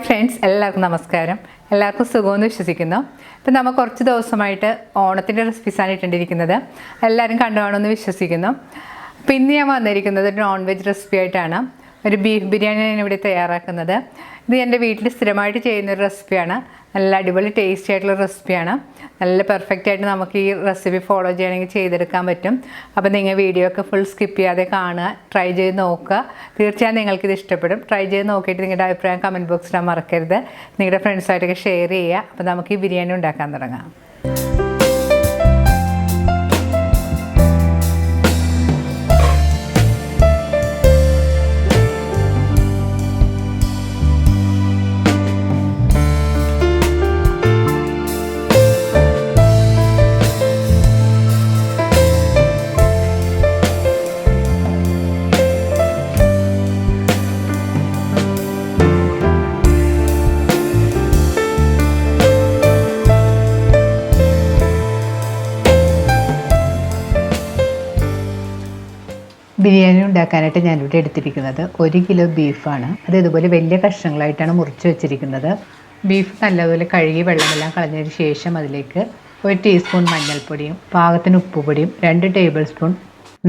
Friends, എല്ലാവർക്കും നമസ്കാരം. എല്ലാവർക്കും സുഖമെന്ന് വിശ്വസിക്കുന്നു. ഇപ്പം നമ്മൾ കുറച്ച് ദിവസമായിട്ട് ഓണത്തിൻ്റെ റെസിപ്പീസാണ് ഇട്ടുകൊണ്ടിരിക്കുന്നത്. എല്ലാവരും കണ്ടുകാണമെന്ന് വിശ്വസിക്കുന്നു. അപ്പോൾ ഇന്ന് ഞാൻ വന്നിരിക്കുന്നത് ഒരു നോൺ വെജ് റെസിപ്പി ആയിട്ടാണ്. ഒരു ബീഫ് ബിരിയാണിയാണ് ഇവിടെ തയ്യാറാക്കുന്നത്. ഇത് എൻ്റെ വീട്ടിൽ സ്ഥിരമായിട്ട് ചെയ്യുന്നൊരു റെസിപ്പിയാണ്. നല്ല അടിപൊളി ടേസ്റ്റി ആയിട്ടുള്ള റെസിപ്പിയാണ്. നല്ല പെർഫെക്റ്റ് ആയിട്ട് നമുക്ക് ഈ റെസിപ്പി ഫോളോ ചെയ്യണമെങ്കിൽ ചെയ്തെടുക്കാൻ പറ്റും. അപ്പോൾ നിങ്ങൾ വീഡിയോ ഒക്കെ ഫുൾ സ്കിപ്പ് ചെയ്യാതെ കാണുക, ട്രൈ ചെയ്ത് നോക്കുക. തീർച്ചയായും നിങ്ങൾക്കിത് ഇഷ്ടപ്പെടും. ട്രൈ ചെയ്ത് നോക്കിയിട്ട് നിങ്ങളുടെ അഭിപ്രായം കമൻറ്റ് ബോക്സിൽ മറക്കരുത്. നിങ്ങളുടെ ഫ്രണ്ട്സായിട്ടൊക്കെ ഷെയർ ചെയ്യുക. അപ്പോൾ നമുക്ക് ഈ ബിരിയാണി ഉണ്ടാക്കാൻ തുടങ്ങാം. ബിരിയാണി ഉണ്ടാക്കാനായിട്ട് ഞാനിവിടെ എടുത്തിരിക്കുന്നത് 1 കിലോ ബീഫാണ്. അത് ഇതുപോലെ വലിയ കഷ്ണങ്ങളായിട്ടാണ് മുറിച്ച് വെച്ചിരിക്കുന്നത്. ബീഫ് നല്ലതുപോലെ കഴുകി വെള്ളമെല്ലാം കളഞ്ഞതിന് ശേഷം അതിലേക്ക് 1 ടീസ്പൂൺ മഞ്ഞൾപ്പൊടിയും പാകത്തിന് ഉപ്പുപൊടിയും 2 ടേബിൾ സ്പൂൺ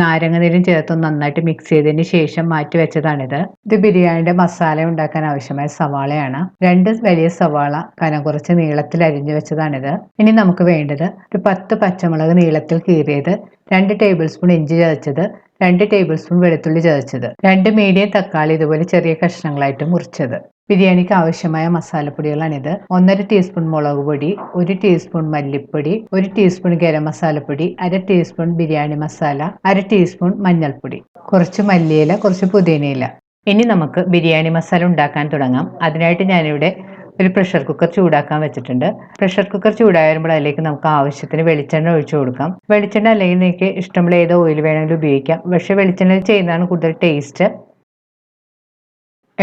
നാരങ്ങനീരും ചേർത്ത് നന്നായിട്ട് മിക്സ് ചെയ്തതിന് ശേഷം മാറ്റി വെച്ചതാണിത്. ഇത് ബിരിയാണിയുടെ മസാല ഉണ്ടാക്കാൻ ആവശ്യമായ സവാളയാണ്. 2 വലിയ സവാള കനം കുറച്ച് നീളത്തിൽ അരിഞ്ഞു വെച്ചതാണിത്. ഇനി നമുക്ക് വേണ്ടത് ഒരു 10 പച്ചമുളക് നീളത്തിൽ കീറിയത്, 2 ടേബിൾ സ്പൂൺ ഇഞ്ചി ചതച്ചത്, 2 ടേബിൾ സ്പൂൺ വെളുത്തുള്ളി ചതച്ചത്, 2 മീഡിയം തക്കാളി ഇതുപോലെ ചെറിയ കഷ്ണങ്ങളായിട്ട് മുറിച്ചത്. ബിരിയാണിക്ക് ആവശ്യമായ മസാലപ്പൊടികളാണിത്. 1.5 ടീസ്പൂൺ മുളക് പൊടി, 1 ടീസ്പൂൺ മല്ലിപ്പൊടി, 1 ടീസ്പൂൺ ഗരം മസാലപ്പൊടി, 1/2 ടീസ്പൂൺ ബിരിയാണി മസാല, 1/2 ടീസ്പൂൺ മഞ്ഞൾപ്പൊടി, കുറച്ച് മല്ലിയില, കുറച്ച് പുതിനയില. ഇനി നമുക്ക് ബിരിയാണി മസാല ഉണ്ടാക്കാൻ തുടങ്ങാം. അതിനായിട്ട് ഞാനിവിടെ ഒരു പ്രഷർ കുക്കർ ചൂടാക്കാൻ വെച്ചിട്ടുണ്ട്. പ്രഷർ കുക്കർ ചൂടായി വരുമ്പോൾ അതിലേക്ക് നമുക്ക് ആവശ്യത്തിന് വെളിച്ചെണ്ണ ഒഴിച്ചു കൊടുക്കാം. വെളിച്ചെണ്ണ അല്ലെങ്കിൽ നിങ്ങൾക്ക് ഇഷ്ടമുള്ള ഏത് ഓയിൽ വേണമെങ്കിലും ഉപയോഗിക്കാം. പക്ഷേ വെളിച്ചെണ്ണയിൽ ചെയ്യുന്നതാണ് കൂടുതൽ ടേസ്റ്റ്.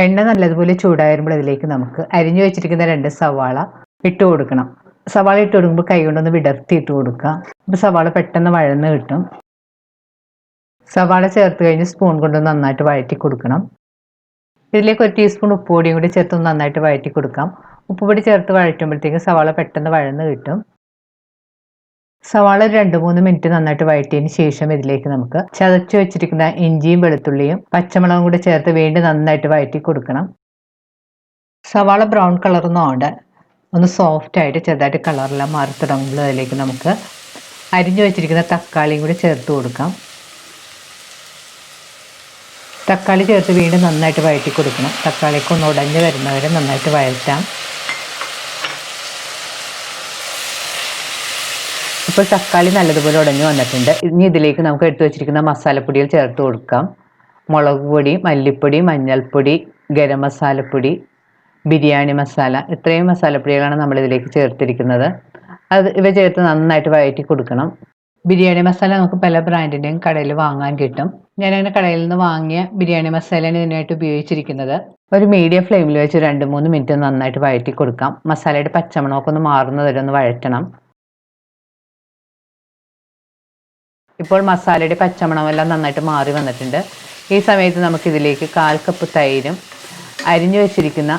എണ്ണ നല്ലതുപോലെ ചൂടായി വരുമ്പോൾ അതിലേക്ക് നമുക്ക് അരിഞ്ഞു വെച്ചിരിക്കുന്ന 2 സവാള ഇട്ട് കൊടുക്കണം. സവാള ഇട്ട് കൊടുക്കുമ്പോൾ കൈ കൊണ്ടൊന്ന് വിടർത്തി ഇട്ട് കൊടുക്കുക. അപ്പോൾ സവാള പെട്ടെന്ന് വഴന്ന് കിട്ടും. സവാള ചേർത്ത് കഴിഞ്ഞ് സ്പൂൺ കൊണ്ട് നന്നായിട്ട് വഴറ്റി കൊടുക്കണം. ഇതിലേക്ക് 1 ടീസ്പൂൺ ഉപ്പുപൊടിയും കൂടി ചേർത്ത് നന്നായിട്ട് വഴറ്റി കൊടുക്കാം. ഉപ്പുപൊടി ചേർത്ത് വഴറ്റുമ്പോഴത്തേക്ക് സവാള പെട്ടെന്ന് വഴന്ന് കിട്ടും. സവാള 2-3 മിനിറ്റ് നന്നായിട്ട് വഴറ്റിയതിന് ശേഷം ഇതിലേക്ക് നമുക്ക് ചതച്ച് വെച്ചിരിക്കുന്ന ഇഞ്ചിയും വെളുത്തുള്ളിയും പച്ചമുളകും കൂടി ചേർത്ത് വീണ്ടും നന്നായിട്ട് വഴറ്റി കൊടുക്കണം. സവാള ബ്രൗൺ കളറൊന്നും ആവണ്ട, ഒന്ന് സോഫ്റ്റ് ആയിട്ട് ചെറുതായിട്ട് കളറെല്ലാം മാറി തുടങ്ങുമ്പോൾ അതിലേക്ക് നമുക്ക് അരിഞ്ഞു വെച്ചിരിക്കുന്ന തക്കാളിയും കൂടി ചേർത്ത് കൊടുക്കാം. തക്കാളി ചേർത്ത് വീണ്ടും നന്നായിട്ട് വഴറ്റി കൊടുക്കണം. തക്കാളിക്ക് ഒന്ന് ഉടഞ്ഞ് വരുന്നവരെ നന്നായിട്ട് വഴറ്റാം. ഇപ്പോൾ തക്കാളി നല്ലതുപോലെ ഉടഞ്ഞു വന്നിട്ടുണ്ട്. ഇനി ഇതിലേക്ക് നമുക്ക് എടുത്തു വെച്ചിരിക്കുന്ന മസാലപ്പൊടികൾ ചേർത്ത് കൊടുക്കാം. മുളക് പൊടി, മല്ലിപ്പൊടി, മഞ്ഞൾപ്പൊടി, ഗരം മസാലപ്പൊടി, ബിരിയാണി മസാല, ഇത്രയും മസാലപ്പൊടികളാണ് നമ്മളിതിലേക്ക് ചേർത്തിരിക്കുന്നത്. ഇവ ചേർത്ത് നന്നായിട്ട് വഴറ്റി കൊടുക്കണം. ബിരിയാണി മസാല നമുക്ക് പല ബ്രാൻഡിൻ്റെയും കടയിൽ വാങ്ങാൻ കിട്ടും. ഞാനങ്ങനെ കടയിൽ നിന്ന് വാങ്ങിയ ബിരിയാണി മസാലയാണ് ഇതിനായിട്ട് ഉപയോഗിച്ചിരിക്കുന്നത്. ഒരു മീഡിയം ഫ്ലെയിമിൽ വെച്ച് 2-3 മിനിറ്റ് നന്നായിട്ട് വഴറ്റി കൊടുക്കാം. മസാലയുടെ പച്ചമണമൊക്കെ ഒന്ന് മാറുന്നത് വരെ ഒന്ന് വഴറ്റണം. ഇപ്പോൾ മസാലയുടെ പച്ചമണമെല്ലാം നന്നായിട്ട് മാറി വന്നിട്ടുണ്ട്. ഈ സമയത്ത് നമുക്കിതിലേക്ക് 1/4 കപ്പ് തൈരും അരിഞ്ഞു വെച്ചിരിക്കുന്ന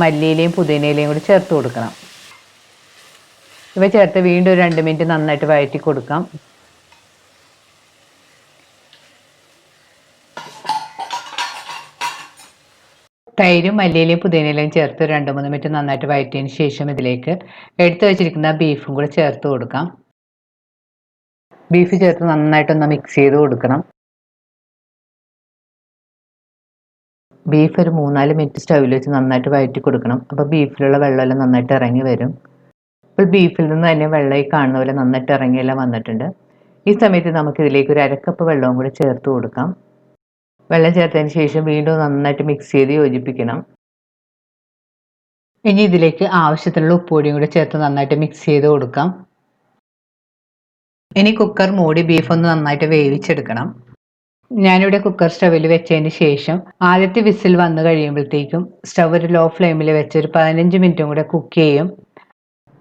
മല്ലിയിലയും പുതിനയിലയും കൂടി ചേർത്ത് കൊടുക്കണം. ഇവ ചേർത്ത് വീണ്ടും ഒരു 2 മിനിറ്റ് നന്നായിട്ട് വഴറ്റി കൊടുക്കാം. തൈരും മല്ലിയിലയും പുതിനയിലയും ചേർത്ത് 2-3 മിനിറ്റ് നന്നായിട്ട് വഴറ്റിയതിന് ശേഷം ഇതിലേക്ക് എടുത്തു വെച്ചിരിക്കുന്ന ബീഫും കൂടി ചേർത്ത് കൊടുക്കാം. ബീഫ് ചേർത്ത് നന്നായിട്ടൊന്ന് മിക്സ് ചെയ്ത് കൊടുക്കണം. ബീഫ് ഒരു 3-4 മിനിറ്റ് സ്റ്റൗവിൽ വെച്ച് നന്നായിട്ട് വഴറ്റി കൊടുക്കണം. അപ്പോൾ ബീഫിലുള്ള വെള്ളമെല്ലാം നന്നായിട്ട് ഇറങ്ങി വരും. ഇപ്പോൾ ബീഫിൽ നിന്ന് തന്നെ വെള്ളം കാണുന്ന പോലെ നന്നായിട്ട് ഇറങ്ങിയെല്ലാം വന്നിട്ടുണ്ട്. ഈ സമയത്ത് നമുക്ക് ഇതിലേക്ക് ഒരു 1/2 കപ്പ് വെള്ളവും കൂടി ചേർത്ത് കൊടുക്കാം. വെള്ളം ചേർത്തതിന് ശേഷം വീണ്ടും നന്നായിട്ട് മിക്സ് ചെയ്ത് യോജിപ്പിക്കണം. ഇനി ഇതിലേക്ക് ആവശ്യത്തിനുള്ള ഉപ്പുപൊടിയും കൂടി ചേർത്ത് നന്നായിട്ട് മിക്സ് ചെയ്ത് കൊടുക്കാം. ഇനി കുക്കർ മൂടി ബീഫ് ഒന്ന് നന്നായിട്ട് വേവിച്ചെടുക്കണം. ഞാനിവിടെ കുക്കർ സ്റ്റവിൽ വെച്ചതിന് ശേഷം ആദ്യത്തെ വിസിൽ വന്നു കഴിയുമ്പോഴത്തേക്കും സ്റ്റവ് ഒരു ലോ ഫ്ലെയിമിൽ വെച്ച് ഒരു 15 മിനിറ്റും കൂടെ കുക്ക് ചെയ്യും.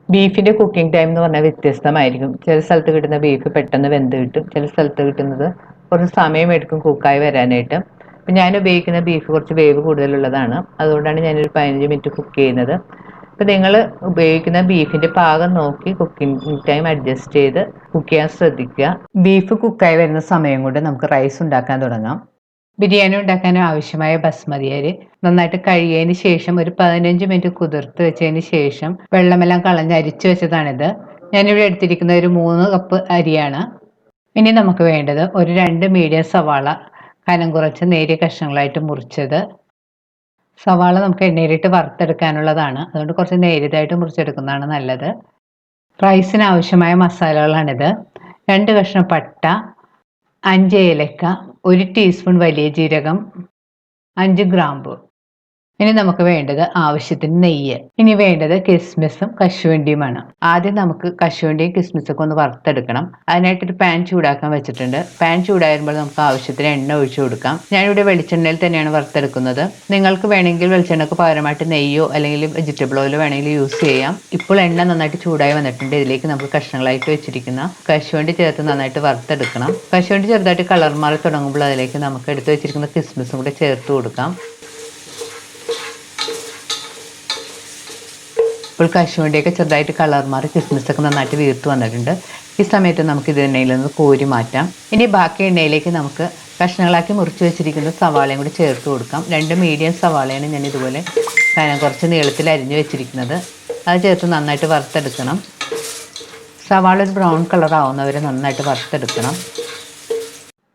ബീഫിൻ്റെ കുക്കിംഗ് ടൈം എന്ന് പറഞ്ഞാൽ വ്യത്യസ്തമായിരിക്കും. ചില സ്ഥലത്ത് കിട്ടുന്ന ബീഫ് പെട്ടെന്ന് വെന്ത് കിട്ടും, ചില സ്ഥലത്ത് കിട്ടുന്നത് കുറച്ച് സമയമെടുക്കും കുക്കായി വരാനായിട്ട്. അപ്പം ഞാൻ ഉപയോഗിക്കുന്ന ബീഫ് കുറച്ച് വേവ് കൂടുതലുള്ളതാണ്, അതുകൊണ്ടാണ് ഞാനൊരു 15 മിനിറ്റ് കുക്ക് ചെയ്യുന്നത്. അപ്പം നിങ്ങൾ ഉപയോഗിക്കുന്ന ബീഫിൻ്റെ പാകം നോക്കി കുക്കിംഗ് ടൈം അഡ്ജസ്റ്റ് ചെയ്ത് കുക്ക് ചെയ്യാൻ ശ്രദ്ധിക്കുക. ബീഫ് കുക്കായി വരുന്ന സമയം കൊണ്ട് നമുക്ക് റൈസ് ഉണ്ടാക്കാൻ തുടങ്ങാം. ബിരിയാണി ഉണ്ടാക്കാൻ ആവശ്യമായ ബസ്മതി അരി നന്നായിട്ട് കഴുകിയതിന് ശേഷം ഒരു 15 മിനിറ്റ് കുതിർത്ത് വെച്ചതിന് ശേഷം വെള്ളമെല്ലാം കളഞ്ഞ് അരിച്ചു വെച്ചതാണിത്. ഞാനിവിടെ എടുത്തിരിക്കുന്ന ഒരു 3 കപ്പ് അരിയാണ്. ഇനി നമുക്ക് വേണ്ടത് ഒരു 2 മീഡിയം സവാള കനം കുറച്ച് നേരിയ കഷ്ണങ്ങളായിട്ട് മുറിച്ചത്. സവാള നമുക്ക് എണ്ണയിലിട്ട് വറുത്തെടുക്കാനുള്ളതാണ്, അതുകൊണ്ട് കുറച്ച് നേരിയതായിട്ട് മുറിച്ചെടുക്കുന്നതാണ് നല്ലത്. റൈസിന് ആവശ്യമായ മസാലകളാണിത്: 2 കഷ്ണം പട്ട, 5 ഏലക്ക, 1 ടീസ്പൂൺ വലിയ ജീരകം, 5 ഗ്രാമ്പു. ഇനി നമുക്ക് വേണ്ടത് ആവശ്യത്തിന് നെയ്യ്. ഇനി വേണ്ടത് കിസ്മിസും കശുവണ്ടിയുമാണ്. ആദ്യം നമുക്ക് കശുവണ്ടിയും കിസ്മിസൊക്കെ ഒന്ന് വറുത്തെടുക്കണം. അതിനായിട്ടൊരു പാൻ ചൂടാക്കാൻ വെച്ചിട്ടുണ്ട്. പാൻ ചൂടായിരുമ്പോൾ നമുക്ക് ആവശ്യത്തിന് എണ്ണ ഒഴിച്ചു കൊടുക്കാം. ഞാനിവിടെ വെളിച്ചെണ്ണയിൽ തന്നെയാണ് വറുത്തെടുക്കുന്നത്. നിങ്ങൾക്ക് വേണമെങ്കിൽ വെളിച്ചെണ്ണക്ക് പകരമായിട്ട് നെയ്യോ അല്ലെങ്കിൽ വെജിറ്റബിൾ ഓയിലോ വേണമെങ്കിൽ യൂസ് ചെയ്യാം. ഇപ്പോൾ എണ്ണ നന്നായിട്ട് ചൂടായി വന്നിട്ടുണ്ട്. ഇതിലേക്ക് നമുക്ക് കഷ്ണങ്ങളായിട്ട് വെച്ചിരിക്കുന്ന കശുവണ്ടി ചേർത്ത് നന്നായിട്ട് വറുത്തെടുക്കണം. കശുവണ്ടി ചെറുതായിട്ട് കളർ മാറി തുടങ്ങുമ്പോൾ അതിലേക്ക് നമുക്ക് എടുത്ത് വെച്ചിരിക്കുന്ന കിസ്മിസും കൂടെ ചേർത്ത് കൊടുക്കാം. ഇപ്പോൾ കശുവണ്ടിയൊക്കെ ചെറുതായിട്ട് കളർ മാറി കിസ്മിസൊക്കെ നന്നായിട്ട് വീർത്ത് വന്നിട്ടുണ്ട്. ഈ സമയത്ത് നമുക്ക് ഇത് എണ്ണയിൽ നിന്ന് കോരി മാറ്റാം. ഇനി ബാക്കി എണ്ണയിലേക്ക് നമുക്ക് കഷ്ണങ്ങളാക്കി മുറിച്ച് വെച്ചിരിക്കുന്ന സവാളയും കൂടി ചേർത്ത് കൊടുക്കാം. 2 മീഡിയം സവാളയാണ് ഞാൻ ഇതുപോലെ കുറച്ച് നീളത്തിൽ അരിഞ്ഞ് വെച്ചിരിക്കുന്നത്. അത് ചേർത്ത് നന്നായിട്ട് വറുത്തെടുക്കണം. സവാള ഒരു ബ്രൗൺ കളർ ആവുന്നവരെ നന്നായിട്ട് വറുത്തെടുക്കണം.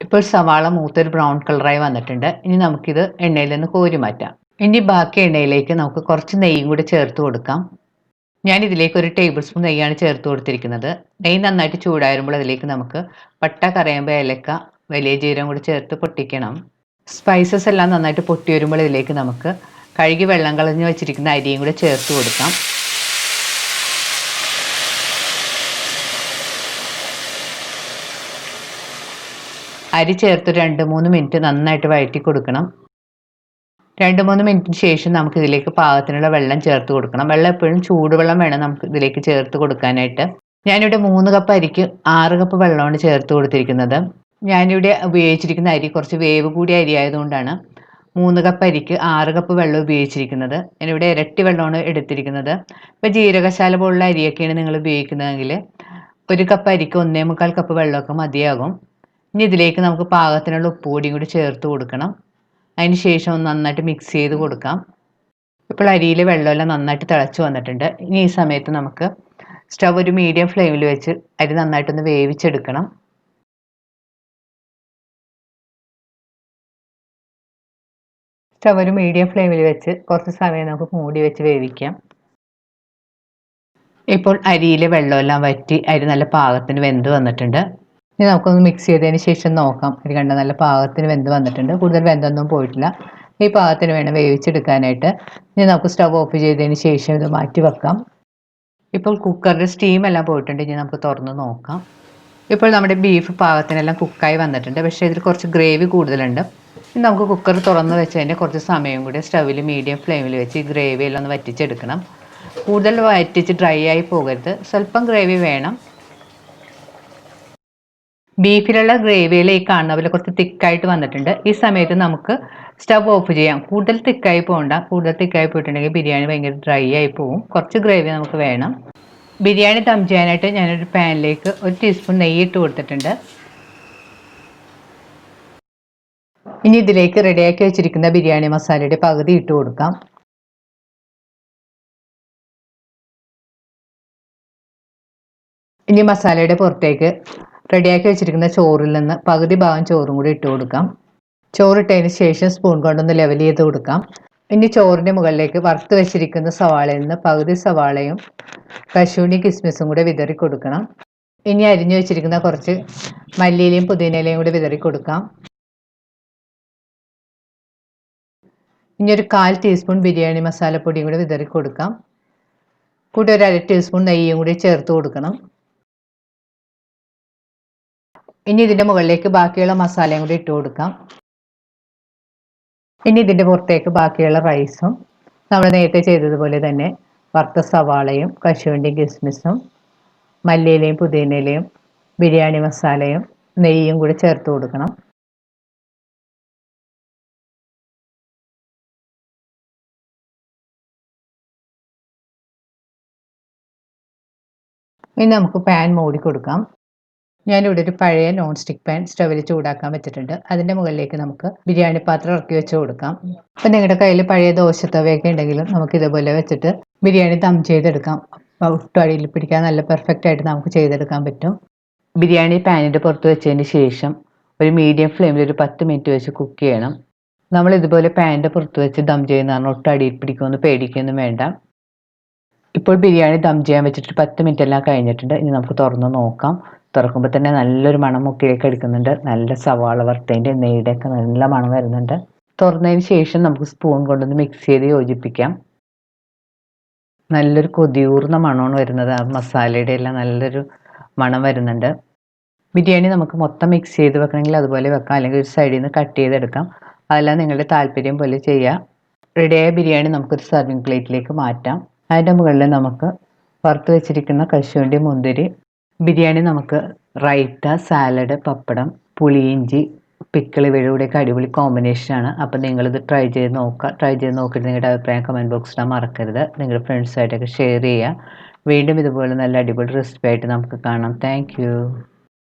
ഇപ്പോൾ സവാള മൂത്തൊരു ബ്രൗൺ കളറായി വന്നിട്ടുണ്ട്. ഇനി നമുക്കിത് എണ്ണയിൽ നിന്ന് കോരി മാറ്റാം. ഇനി ബാക്കി എണ്ണയിലേക്ക് നമുക്ക് കുറച്ച് നെയ്യും കൂടി ചേർത്ത് കൊടുക്കാം. ഞാൻ ഇതിലേക്ക് 1 ടേബിൾ സ്പൂൺ നെയ്യാണ് ചേർത്ത് കൊടുത്തിരിക്കുന്നത്. നെയ്യ് നന്നായിട്ട് ചൂടായിരുമ്പോൾ അതിലേക്ക് നമുക്ക് പട്ട, കറിവേപ്പില, ഏലക്ക, വലിയ ജീരകം കൂടി ചേർത്ത് പൊട്ടിക്കണം. സ്പൈസസ് എല്ലാം നന്നായിട്ട് പൊട്ടി വരുമ്പോൾ ഇതിലേക്ക് നമുക്ക് കഴുകി വെള്ളം കളഞ്ഞ് വെച്ചിരിക്കുന്ന അരിയും കൂടി ചേർത്ത് കൊടുക്കാം. അരി ചേർത്ത് 2-3 മിനിറ്റ് നന്നായിട്ട് വഴറ്റി കൊടുക്കണം. 2-3 മിനിറ്റിന് ശേഷം നമുക്ക് ഇതിലേക്ക് പാകത്തിനുള്ള വെള്ളം ചേർത്ത് കൊടുക്കണം. വെള്ളം എപ്പോഴും ചൂടുവെള്ളം വേണം നമുക്ക് ഇതിലേക്ക് ചേർത്ത് കൊടുക്കാനായിട്ട്. ഞാനിവിടെ 3 കപ്പ് അരിക്ക് 6 കപ്പ് വെള്ളമാണ് ചേർത്ത് കൊടുത്തിരിക്കുന്നത്. ഞാനിവിടെ ഉപയോഗിച്ചിരിക്കുന്ന അരി കുറച്ച് വേവ് കൂടിയ അരി ആയതുകൊണ്ടാണ് 3 കപ്പ് അരിക്ക് 6 കപ്പ് വെള്ളം ഉപയോഗിച്ചിരിക്കുന്നത്. ഞാനിവിടെ ഇരട്ടി വെള്ളമാണ് എടുത്തിരിക്കുന്നത്. ഇപ്പോൾ ജീരകശാല പോലുള്ള അരിയൊക്കെയാണ് നിങ്ങൾ ഉപയോഗിക്കുന്നതെങ്കിൽ 1 കപ്പ് അരിക്ക് 1.25 കപ്പ് വെള്ളമൊക്കെ മതിയാകും. ഇനി ഇതിലേക്ക് നമുക്ക് പാകത്തിനുള്ള ഉപ്പ് പൊടിയും കൂടി ചേർത്ത് കൊടുക്കണം. അതിന് ശേഷം ഒന്ന് നന്നായിട്ട് മിക്സ് ചെയ്ത് കൊടുക്കാം. ഇപ്പോൾ അരിയിലെ വെള്ളമെല്ലാം നന്നായിട്ട് തിളച്ച് വന്നിട്ടുണ്ട്. ഇനി ഈ സമയത്ത് നമുക്ക് സ്റ്റവ് ഒരു മീഡിയം ഫ്ലെയിമിൽ വെച്ച് അരി നന്നായിട്ടൊന്ന് വേവിച്ചെടുക്കണം. സ്റ്റവ് ഒരു മീഡിയം ഫ്ലെയിമിൽ വെച്ച് കുറച്ച് സമയം നമുക്ക് മൂടി വെച്ച് വേവിക്കാം. ഇപ്പോൾ അരിയിലെ വെള്ളമെല്ലാം വറ്റി അരി നല്ല പാകത്തിന് വെന്ത് വന്നിട്ടുണ്ട്. ഇനി നമുക്കൊന്ന് മിക്സ് ചെയ്തതിന് ശേഷം നോക്കാം. അരി കണ്ട നല്ല പാകത്തിന് വെന്ത് വന്നിട്ടുണ്ട്. കൂടുതൽ വെന്തൊന്നും പോയിട്ടില്ല. ഈ പാകത്തിന് വേണം വേവിച്ചെടുക്കാനായിട്ട്. ഇനി നമുക്ക് സ്റ്റവ് ഓഫ് ചെയ്തതിന് ശേഷം ഇത് മാറ്റി വെക്കാം. ഇപ്പോൾ കുക്കറിൻ്റെ സ്റ്റീമെല്ലാം പോയിട്ടുണ്ട്. ഇനി നമുക്ക് തുറന്ന് നോക്കാം. ഇപ്പോൾ നമ്മുടെ ബീഫ് പാകത്തിനെല്ലാം കുക്കായി വന്നിട്ടുണ്ട്. പക്ഷേ ഇതിൽ കുറച്ച് ഗ്രേവി കൂടുതലുണ്ട്. ഇനി നമുക്ക് കുക്കർ തുറന്ന് വെച്ചതിൻ്റെ കുറച്ച് സമയം കൂടി സ്റ്റവിൽ മീഡിയം ഫ്ലെയിമിൽ വെച്ച് ഈ ഗ്രേവിയെല്ലാം ഒന്ന് വറ്റിച്ചെടുക്കണം. കൂടുതൽ വറ്റിച്ച് ഡ്രൈ ആയി പോകരുത്, സ്വല്പം ഗ്രേവി വേണം. ബീഫിലുള്ള ഗ്രേവിയിൽ ഈ കാണുന്ന പോലെ കുറച്ച് തിക്കായിട്ട് വന്നിട്ടുണ്ട്. ഈ സമയത്ത് നമുക്ക് സ്റ്റവ് ഓഫ് ചെയ്യാം. കൂടുതൽ തിക്കായി പോകണ്ട. കൂടുതൽ തിക്കായി പോയിട്ടുണ്ടെങ്കിൽ ബിരിയാണി ഭയങ്കര ഡ്രൈ ആയി പോകും. കുറച്ച് ഗ്രേവി നമുക്ക് വേണം. ബിരിയാണി ദം ചെയ്യാനായിട്ട് ഞാനൊരു പാനിലേക്ക് 1 ടീസ്പൂൺ നെയ്യ് ഇട്ട് കൊടുത്തിട്ടുണ്ട്. ഇനി ഇതിലേക്ക് റെഡിയാക്കി വെച്ചിരിക്കുന്ന ബിരിയാണി മസാലയുടെ പകുതി ഇട്ട് കൊടുക്കാം. ഇനി മസാലയുടെ പുറത്തേക്ക് റെഡിയാക്കി വെച്ചിരിക്കുന്ന ചോറിൽ നിന്ന് പകുതി ഭാഗം ചോറും കൂടി ഇട്ട് കൊടുക്കാം. ചോറിട്ടതിന് ശേഷം സ്പൂൺ കൊണ്ടൊന്ന് ലെവൽ ചെയ്ത് കൊടുക്കാം. ഇനി ചോറിൻ്റെ മുകളിലേക്ക് വറുത്ത് വെച്ചിരിക്കുന്ന സവാളയിൽ നിന്ന് പകുതി സവാളയും കശുവണ്ടി കിസ്മിസും കൂടെ വിതറി കൊടുക്കണം. ഇനി അരിഞ്ഞു വെച്ചിരിക്കുന്ന കുറച്ച് മല്ലിയിലയും പുതിനയിലയും കൂടി വിതറി കൊടുക്കാം. ഇനി ഒരു 1/4 ടീസ്പൂൺ ബിരിയാണി മസാലപ്പൊടിയും കൂടി വിതറി കൊടുക്കാം. കൂടി ഒരു 1/2 ടീസ്പൂൺ നെയ്യും കൂടി ചേർത്ത് കൊടുക്കണം. ഇനി ഇതിൻ്റെ മുകളിലേക്ക് ബാക്കിയുള്ള മസാലയും കൂടി ഇട്ട് കൊടുക്കാം. ഇനി ഇതിൻ്റെ പുറത്തേക്ക് ബാക്കിയുള്ള റൈസും നമ്മൾ നേരത്തെ ചെയ്തതുപോലെ തന്നെ വറുത്ത സവാളയും കശുവണ്ടിയും കിസ്മിസും മല്ലിയിലയും പുതിനയിലയും ബിരിയാണി മസാലയും നെയ്യും കൂടി ചേർത്ത് കൊടുക്കണം. ഇനി നമുക്ക് പാൻ മൂടി കൊടുക്കാം. ഞാനിവിടെ ഒരു പഴയ നോൺ സ്റ്റിക്ക് പാൻ സ്റ്റവിൽ ചൂടാക്കാൻ വെച്ചിട്ടുണ്ട്. അതിൻ്റെ മുകളിലേക്ക് നമുക്ക് ബിരിയാണി പാത്രം ഇറക്കി വെച്ച് കൊടുക്കാം. അപ്പം നിങ്ങളുടെ കയ്യിൽ പഴയ ദോശത്തവയൊക്കെ ഉണ്ടെങ്കിലും നമുക്ക് ഇതുപോലെ വെച്ചിട്ട് ബിരിയാണി ദം ചെയ്തെടുക്കാം. ഒട്ടും അടിയിൽ പിടിക്കാൻ നല്ല പെർഫെക്റ്റ് ആയിട്ട് നമുക്ക് ചെയ്തെടുക്കാൻ പറ്റും. ബിരിയാണി പാനിൻ്റെ പുറത്ത് വെച്ചതിന് ശേഷം ഒരു മീഡിയം ഫ്ലെയിമിൽ ഒരു 10 മിനിറ്റ് വെച്ച് കുക്ക് ചെയ്യണം. നമ്മൾ ഇതുപോലെ പാനിൻ്റെ പുറത്ത് വെച്ച് ദം ചെയ്യുന്നതാണ് ഒട്ടും അടിയിൽ പിടിക്കുമെന്ന് പേടിക്കൊന്നും വേണ്ട. ഇപ്പോൾ ബിരിയാണി ദം ചെയ്യാൻ വെച്ചിട്ട് 10 മിനിറ്റ് എല്ലാം കഴിഞ്ഞിട്ടുണ്ട്. ഇനി നമുക്ക് തുറന്ന് നോക്കാം. തുറക്കുമ്പോൾ തന്നെ നല്ലൊരു മണം മുക്കിലേക്ക് എടുക്കുന്നുണ്ട്. നല്ല സവാള വറുത്തതിൻ്റെ നെയ്യുടെയൊക്കെ നല്ല മണം വരുന്നുണ്ട്. തുറന്നതിന് ശേഷം നമുക്ക് സ്പൂൺ കൊണ്ടൊന്ന് മിക്സ് ചെയ്ത് യോജിപ്പിക്കാം. നല്ലൊരു കൊതിയൂർന്ന മണമാണ് വരുന്നത്. ആ മസാലയുടെ എല്ലാം നല്ലൊരു മണം വരുന്നുണ്ട്. ബിരിയാണി നമുക്ക് മൊത്തം മിക്സ് ചെയ്ത് വെക്കണമെങ്കിൽ അതുപോലെ വെക്കാം, അല്ലെങ്കിൽ ഒരു സൈഡിൽ നിന്ന് കട്ട് ചെയ്തെടുക്കാം. അതെല്ലാം നിങ്ങളുടെ താല്പര്യം പോലെ ചെയ്യാം. റെഡിയായ ബിരിയാണി നമുക്കൊരു സർവിങ് പ്ലേറ്റിലേക്ക് മാറ്റാം. അതിൻ്റെ മുകളിൽ നമുക്ക് വറുത്ത് വെച്ചിരിക്കുന്ന കശുവണ്ടി, മുന്തിരി, ബിരിയാണി നമുക്ക് റൈത്ത, സാലഡ്, പപ്പടം, പുളിയിഞ്ചി, പിക്കിൾ ഇവയുടെയൊക്കെ അടിപൊളി കോമ്പിനേഷനാണ്. അപ്പോൾ നിങ്ങളിത് ട്രൈ ചെയ്ത് നോക്കുക. ട്രൈ ചെയ്ത് നോക്കിയിട്ട് നിങ്ങളുടെ അഭിപ്രായം കമൻറ്റ് ബോക്സിൽ മറക്കരുത്. നിങ്ങളുടെ ഫ്രണ്ട്സായിട്ടൊക്കെ ഷെയർ ചെയ്യുക. വീണ്ടും ഇതുപോലെ നല്ല അടിപൊളി റെസിപ്പി ആയിട്ട് നമുക്ക് കാണാം. താങ്ക്